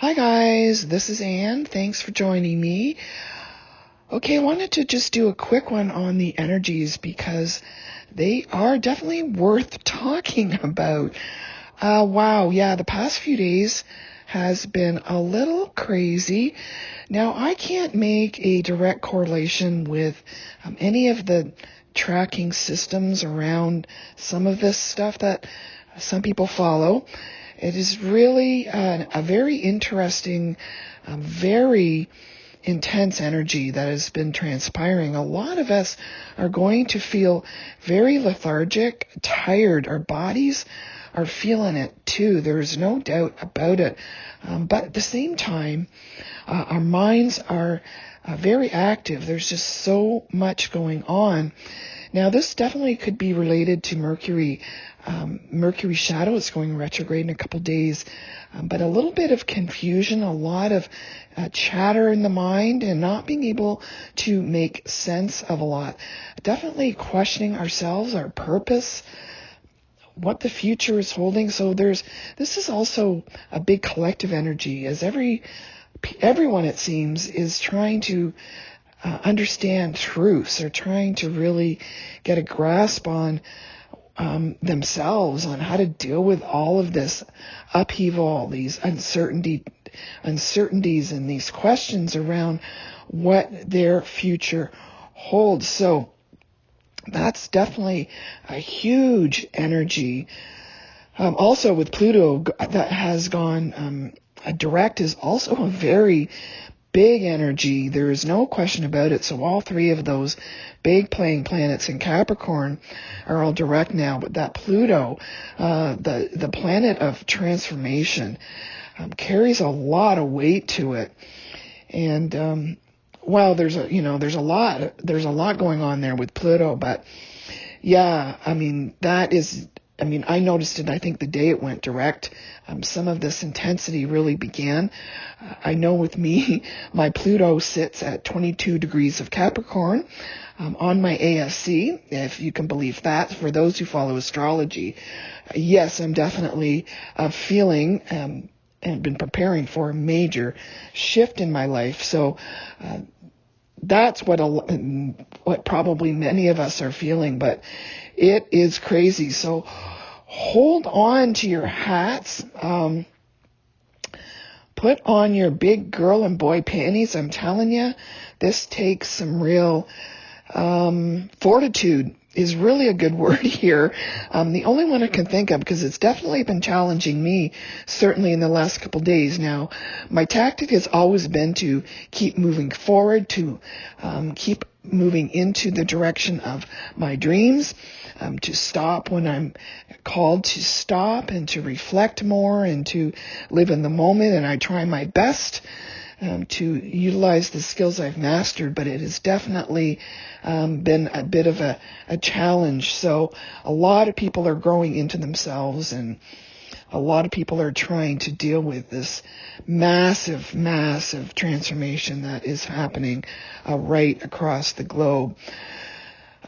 Hi guys, this is Anne. Thanks for joining me. Okay, I wanted to just do a quick one on the energies because they are definitely worth talking about. Wow, yeah, the past few days has been a little crazy. Now, I can't make a direct correlation with any of the tracking systems around some of this stuff that some people follow. It is really a very interesting, very intense energy that has been transpiring. A lot of us are going to feel very lethargic, tired. Our bodies are feeling it too. There's no doubt about it. But at the same time, our minds are very active. There's just so much going on. Now, this definitely could be related to Mercury. Mercury shadow is going retrograde in a couple days, but a little bit of confusion, a lot of chatter in the mind, and not being able to make sense of a lot. Definitely questioning ourselves, our purpose, what the future is holding. So this is also a big collective energy, as everyone, it seems, is trying to understand truths. They're trying to really get a grasp on themselves, on how to deal with all of this upheaval, these uncertainties and these questions around what their future holds. So that's definitely a huge energy. Also with Pluto that has gone direct is also a very big energy. There is no question about it. So all three of those big playing planets in Capricorn are all direct now. But that Pluto, the planet of transformation, carries a lot of weight to it. And well, there's a lot going on there with Pluto. But yeah, I noticed it, I think, the day it went direct. Some of this intensity really began. I know with me, my Pluto sits at 22 degrees of Capricorn on my ASC, if you can believe that, for those who follow astrology. Yes, I'm definitely feeling and been preparing for a major shift in my life. So that's what probably many of us are feeling, but it is crazy. So hold on to your hats. Put on your big girl and boy panties. I'm telling you, this takes some real fortitude is really a good word here. The only one I can think of, because it's definitely been challenging me, certainly in the last couple days now. My tactic has always been to keep moving forward, to keep moving into the direction of my dreams, to stop when I'm called to stop, and to reflect more, and to live in the moment. And I try my best to utilize the skills I've mastered, but it has definitely been a bit of a challenge. So a lot of people are growing into themselves, and a lot of people are trying to deal with this massive, massive transformation that is happening right across the globe.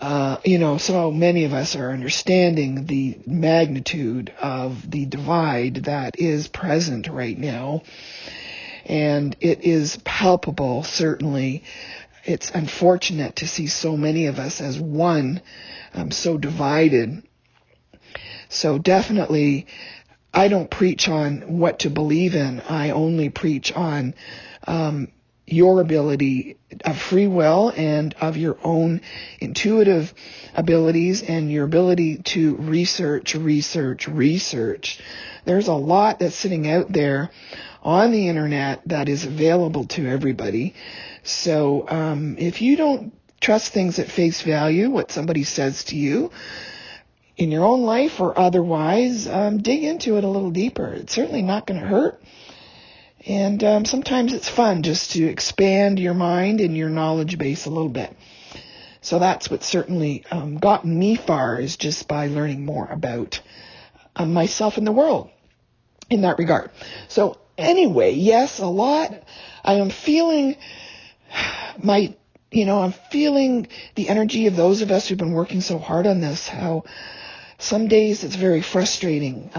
So many of us are understanding the magnitude of the divide that is present right now. And it is palpable, certainly. It's unfortunate to see so many of us as one, so divided. So definitely, I don't preach on what to believe in. I only preach on your ability of free will and of your own intuitive abilities and your ability to research. There's a lot that's sitting out there on the internet that is available to everybody. So if you don't trust things at face value, what somebody says to you in your own life or otherwise, dig into it a little deeper. It's certainly not going to hurt. And sometimes it's fun just to expand your mind and your knowledge base a little bit. So that's what certainly gotten me far, is just by learning more about myself and the world in that regard. So anyway, yes, a lot. I am feeling I'm feeling the energy of those of us who've been working so hard on this, how some days it's very frustrating.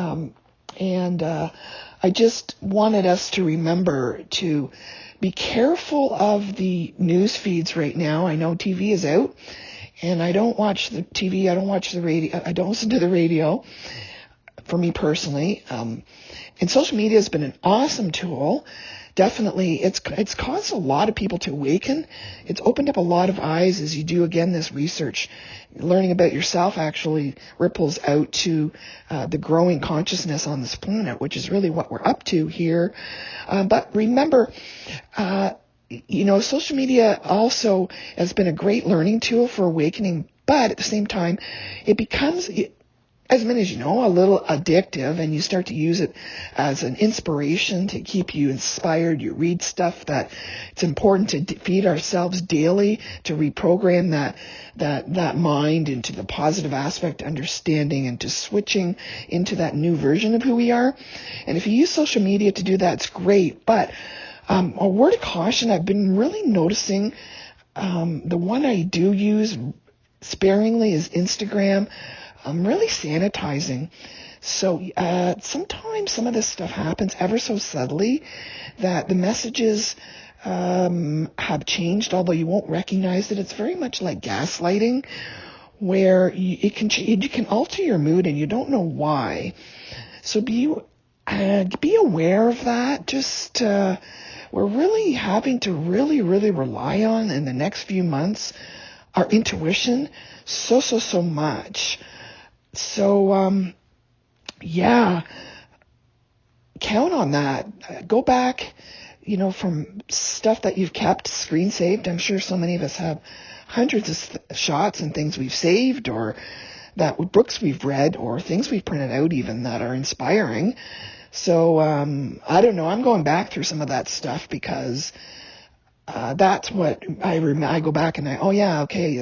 And I just wanted us to remember to be careful of the news feeds right now. I know TV is out, and I don't watch the TV. I don't watch the radio. I don't listen to the radio, for me personally. And social media has been an awesome tool. Definitely, it's caused a lot of people to awaken. It's opened up a lot of eyes as you do, again, this research. Learning about yourself actually ripples out to the growing consciousness on this planet, which is really what we're up to here. But remember, social media also has been a great learning tool for awakening, but at the same time, it becomes, as many as you know, a little addictive, and you start to use it as an inspiration to keep you inspired. You read stuff that it's important to feed ourselves daily, to reprogram that mind into the positive aspect, understanding, and to switching into that new version of who we are. And if you use social media to do that, it's great. But a word of caution, I've been really noticing the one I do use sparingly is Instagram. I'm really sanitizing. So sometimes some of this stuff happens ever so subtly that the messages have changed, although you won't recognize it. It's very much like gaslighting, where you can alter your mood and you don't know why. So be aware of that. Just we're really having to really rely on in the next few months our intuition so much. So, count on that. Go back, from stuff that you've kept screen saved. I'm sure so many of us have hundreds of shots and things we've saved, or that books we've read, or things we've printed out even that are inspiring. So, I don't know. I'm going back through some of that stuff because that's what I go back and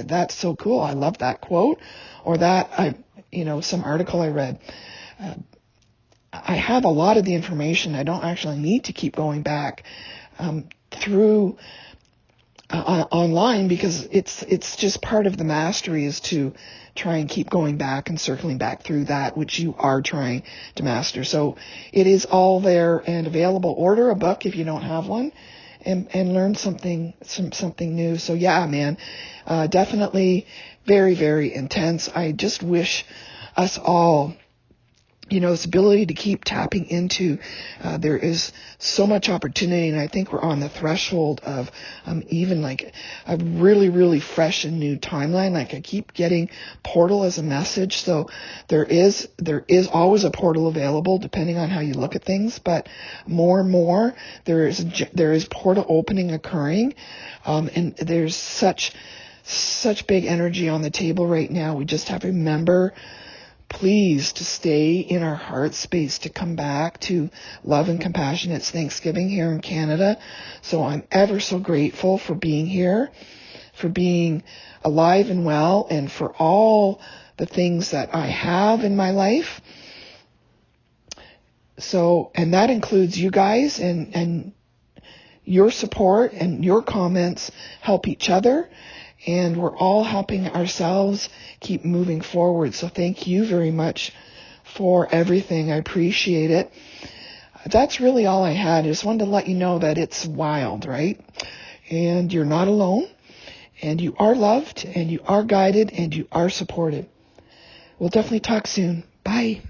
that's so cool. I love that quote, or that some article I read. I have a lot of the information. I don't actually need to keep going back through online, because it's just part of the mastery is to try and keep going back and circling back through that which you are trying to master. So it is all there and available. Order a book if you don't have one, and learn something new. So man, definitely very intense. I just wish us all, this ability to keep tapping into, there is so much opportunity, and I think we're on the threshold of even like a really fresh and new timeline. Like I keep getting portal as a message, so there is always a portal available depending on how you look at things, but more and more there is portal opening occurring, and there's such big energy on the table right now. We just have to remember, please, to stay in our heart space, to come back to love and compassion. It's Thanksgiving here in Canada, so I'm ever so grateful for being here, for being alive and well, and for all the things that I have in my life. So, and that includes you guys, and your support and your comments help each other. And we're all helping ourselves keep moving forward. So thank you very much for everything. I appreciate it. That's really all I had. I just wanted to let you know that it's wild, right? And you're not alone. And you are loved. And you are guided. And you are supported. We'll definitely talk soon. Bye.